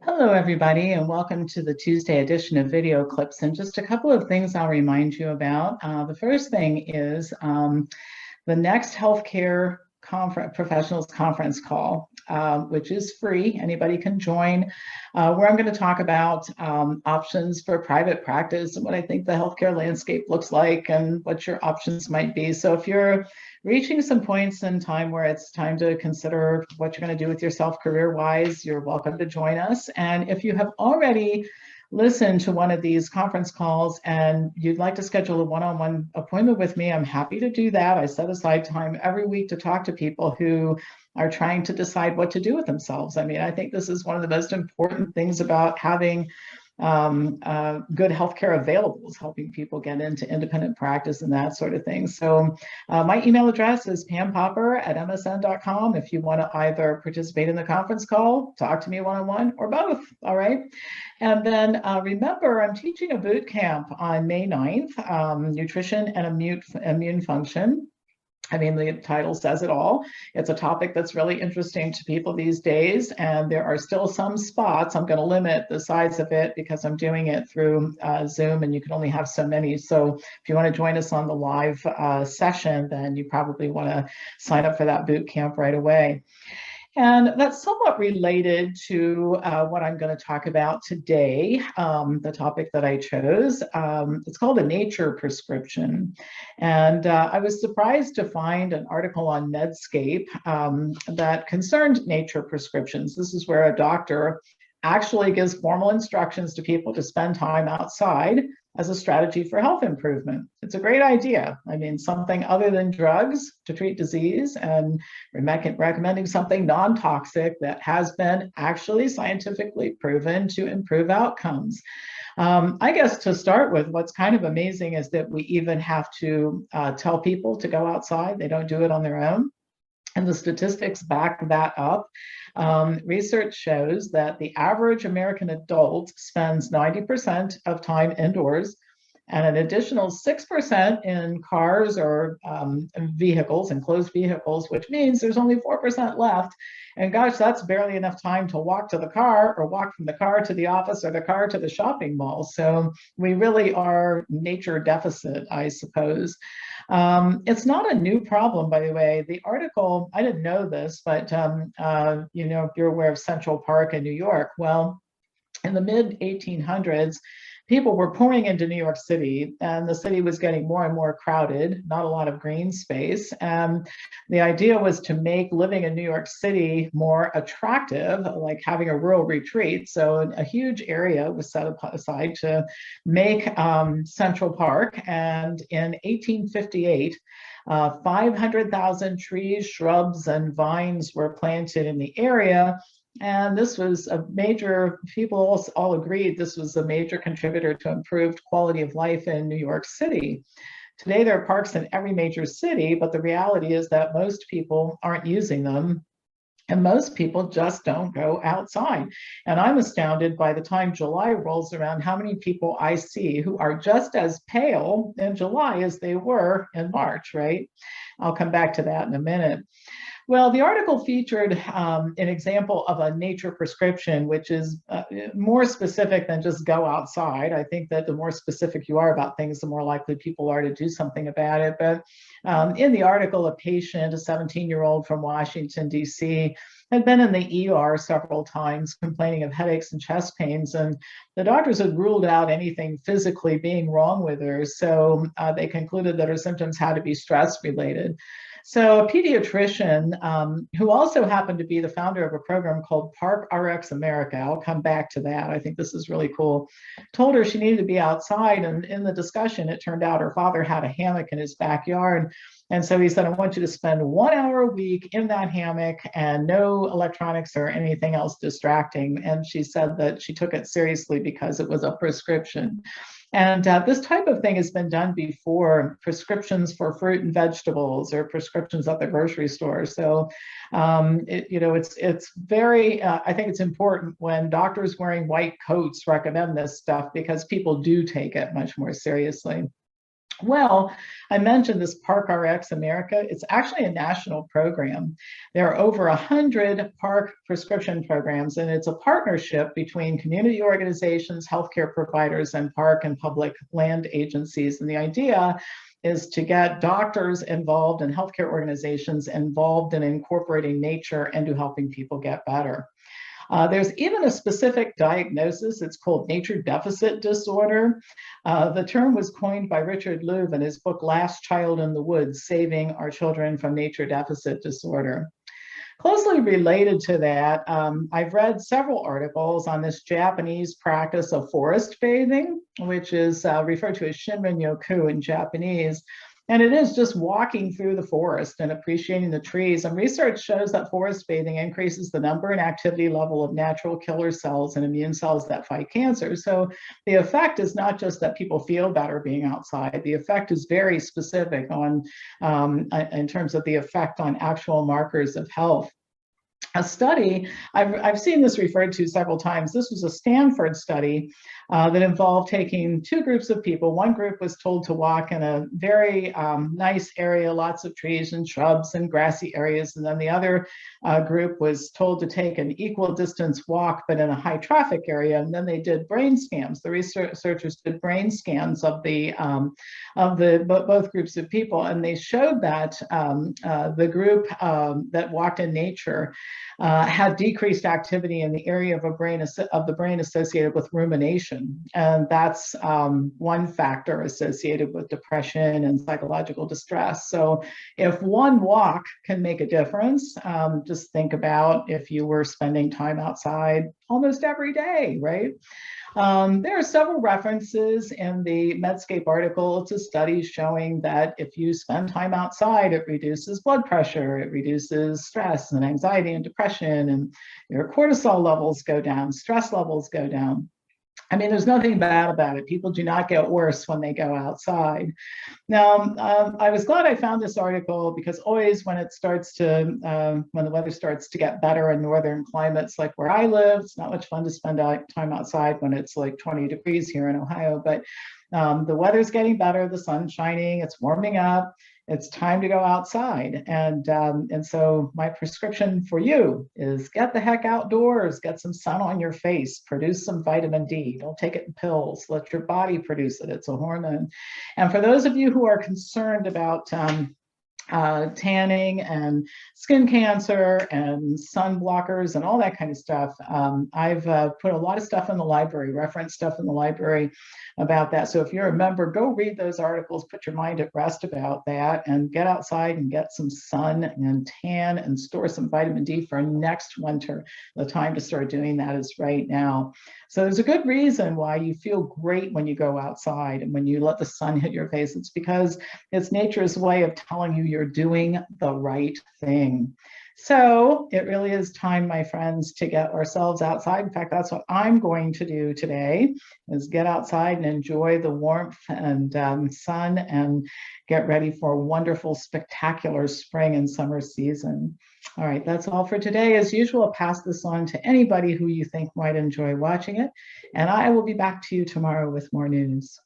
Hello, everybody, and welcome to the Tuesday edition of Video Clips. And just a couple of things I'll remind you about. The first thing is the next healthcare professionals conference call, which is free. Anybody can join, where I'm going to talk about options for private practice and what I think the healthcare landscape looks like and what your options might be. So if you're reaching some points in time where it's time to consider what you're going to do with yourself career-wise, you're welcome to join us. And if you have already listened to one of these conference calls and you'd like to schedule a one-on-one appointment with me, I'm happy to do that. I set aside time every week to talk to people who are trying to decide what to do with themselves. I mean, I think this is one of the most important things about having good healthcare available, is helping people get into independent practice and that sort of thing. So my email address is pampopper@msn.com if you want to either participate in the conference call, talk to me one-on-one, or both. All right. And then remember, I'm teaching a boot camp on May 9th, Nutrition and Immune Function. I mean, the title says it all. It's a topic that's really interesting to people these days, and there are still some spots. I'm going to limit the size of it because I'm doing it through Zoom, and you can only have so many. So if you want to join us on the live session, then you probably want to sign up for that boot camp right away. And that's somewhat related to what I'm going to talk about today, the topic that I chose. It's called a nature prescription. And I was surprised to find an article on Medscape that concerned nature prescriptions. This is where a doctor actually gives formal instructions to people to spend time outside as a strategy for health improvement. It's a great idea. I mean, something other than drugs to treat disease, and recommending something non-toxic that has been actually scientifically proven to improve outcomes. I guess to start with, what's kind of amazing is that we even have to tell people to go outside. They don't do it on their own. And the statistics back that up. Research shows that the average American adult spends 90% of time indoors and an additional 6% in cars or vehicles, enclosed vehicles, which means there's only 4% left. And gosh, that's barely enough time to walk to the car or walk from the car to the office or the car to the shopping mall. So we really are nature deficit, I suppose. It's not a new problem, by the way. The article, I didn't know this, but you know, if you're aware of Central Park in New York, well, in the mid 1800s, people were pouring into New York City, and the city was getting more and more crowded, not a lot of green space. And the idea was to make living in New York City more attractive, like having a rural retreat. So a huge area was set aside to make Central Park. And in 1858, 500,000 trees, shrubs, and vines were planted in the area. And this was a major, people all agreed this was a major contributor to improved quality of life in New York City. Today, there are parks in every major city, but the reality is that most people aren't using them. And most people just don't go outside. And I'm astounded by the time July rolls around, how many people I see who are just as pale in July as they were in March, right? I'll come back to that in a minute. Well, the article featured an example of a nature prescription, which is more specific than just go outside. I think that the more specific you are about things, the more likely people are to do something about it. But in the article, a patient, a 17-year-old from Washington, D.C., had been in the ER several times complaining of headaches and chest pains, and the doctors had ruled out anything physically being wrong with her. So they concluded that her symptoms had to be stress-related. So a pediatrician, who also happened to be the founder of a program called Park RX America, I'll come back to that, I think this is really cool, told her she needed to be outside. And in the discussion, it turned out her father had a hammock in his backyard. And so he said, I want you to spend 1 hour a week in that hammock and no electronics or anything else distracting. And she said that she took it seriously because it was a prescription. And this type of thing has been done before, prescriptions for fruit and vegetables or prescriptions at the grocery store. So, it's very, I think it's important when doctors wearing white coats recommend this stuff because people do take it much more seriously. Well, I mentioned this Park RX America. It's actually a national program. There are over 100 park prescription programs, and it's a partnership between community organizations, healthcare providers, and park and public land agencies. And the idea is to get doctors involved and healthcare organizations involved in incorporating nature into helping people get better. There's even a specific diagnosis. It's called nature deficit disorder. The term was coined by Richard Louv in his book, Last Child in the Woods, Saving Our Children from Nature Deficit Disorder. Closely related to that, I've read several articles on this Japanese practice of forest bathing, which is referred to as Shinrin-yoku in Japanese. And it is just walking through the forest and appreciating the trees. And research shows that forest bathing increases the number and activity level of natural killer cells and immune cells that fight cancer. So the effect is not just that people feel better being outside. The effect is very specific on, in terms of the effect on actual markers of health. A study, I've seen this referred to several times. This was a Stanford study that involved taking two groups of people. One group was told to walk in a very nice area, lots of trees and shrubs and grassy areas. And then the other group was told to take an equal distance walk, but in a high traffic area. And then they did brain scans. The researchers did brain scans of both groups of people. And they showed that the group that walked in nature had decreased activity in the area of the brain associated with rumination, and that's one factor associated with depression and psychological distress. So, if one walk can make a difference, just think about if you were spending time outside almost every day, right? There are several references in the Medscape article to studies showing that if you spend time outside, it reduces blood pressure, it reduces stress and anxiety and depression, and your cortisol levels go down, stress levels go down. I mean, there's nothing bad about it. People do not get worse when they go outside. Now, I was glad I found this article because always when the weather starts to get better in northern climates like where I live, it's not much fun to spend time outside when it's like 20 degrees here in Ohio, but the weather's getting better, the sun's shining, it's warming up. It's time to go outside. And so my prescription for you is get the heck outdoors, get some sun on your face, produce some vitamin D. Don't take it in pills. Let your body produce it. It's a hormone. And for those of you who are concerned about tanning and skin cancer and sun blockers and all that kind of stuff. I've put a lot of stuff in the library, reference stuff in the library about that. So if you're a member, go read those articles, put your mind at rest about that, and get outside and get some sun and tan and store some vitamin D for next winter. The time to start doing that is right now. So there's a good reason why you feel great when you go outside and when you let the sun hit your face. It's because it's nature's way of telling you you're doing the right thing. So it really is time, my friends, to get ourselves outside. In fact, that's what I'm going to do today, is get outside and enjoy the warmth and sun and get ready for a wonderful, spectacular spring and summer season. All right, that's all for today. As usual, I'll pass this on to anybody who you think might enjoy watching it. And I will be back to you tomorrow with more news.